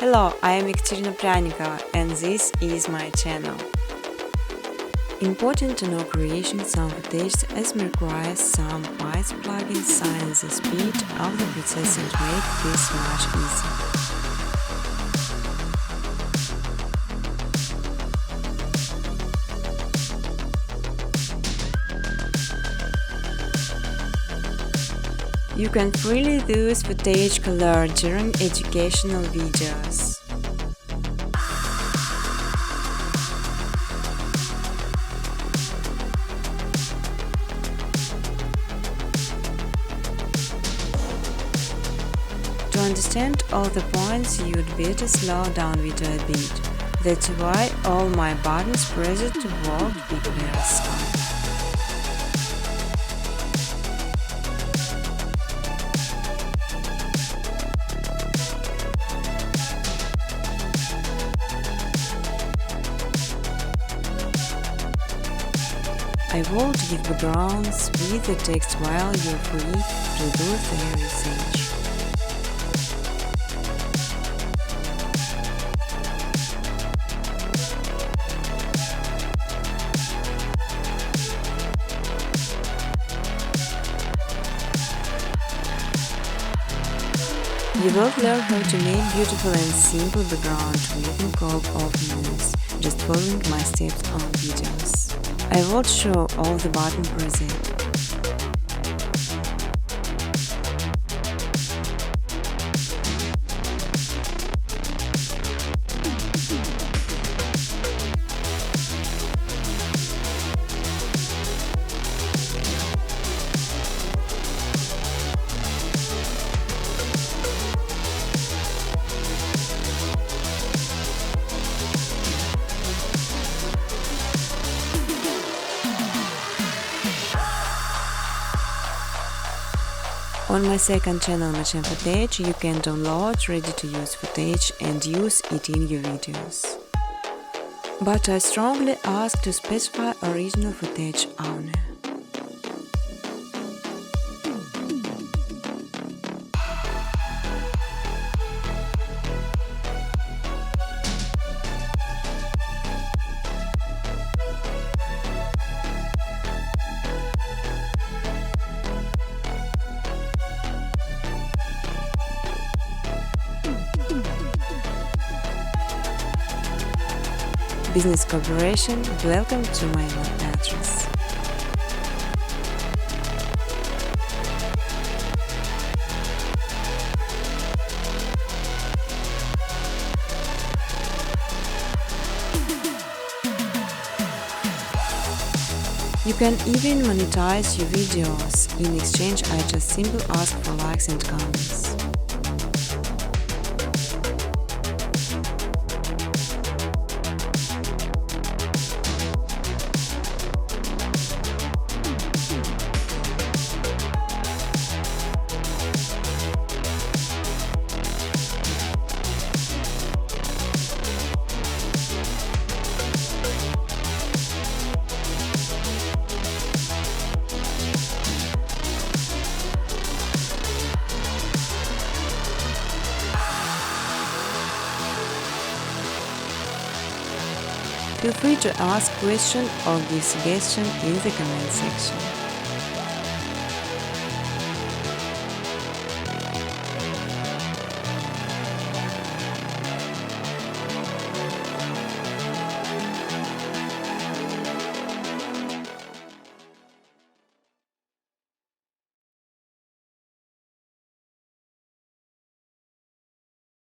Hello, I am Ekaterinina and this is my channel. Important to know creation some footage as requires some bytes plugins sign the speed of the process and make this much easier. You can freely use footage color during educational videos. To understand all the points, you'd better slow down video a bit. That's why all my buttons pressed to work big very slow. I vote with backgrounds with the text while you're free to do their research. You will learn how to make beautiful and simple background with the help of menus, just following my steps on videos. I will show all the button present. On my second channel Machine Footage, you can download ready-to-use footage and use it in your videos. But I strongly ask to specify original footage only. Business cooperation, welcome to my web address. You can even monetize your videos. In exchange, I just simply ask for likes and comments. Feel free to ask questions or give suggestions in the comment section.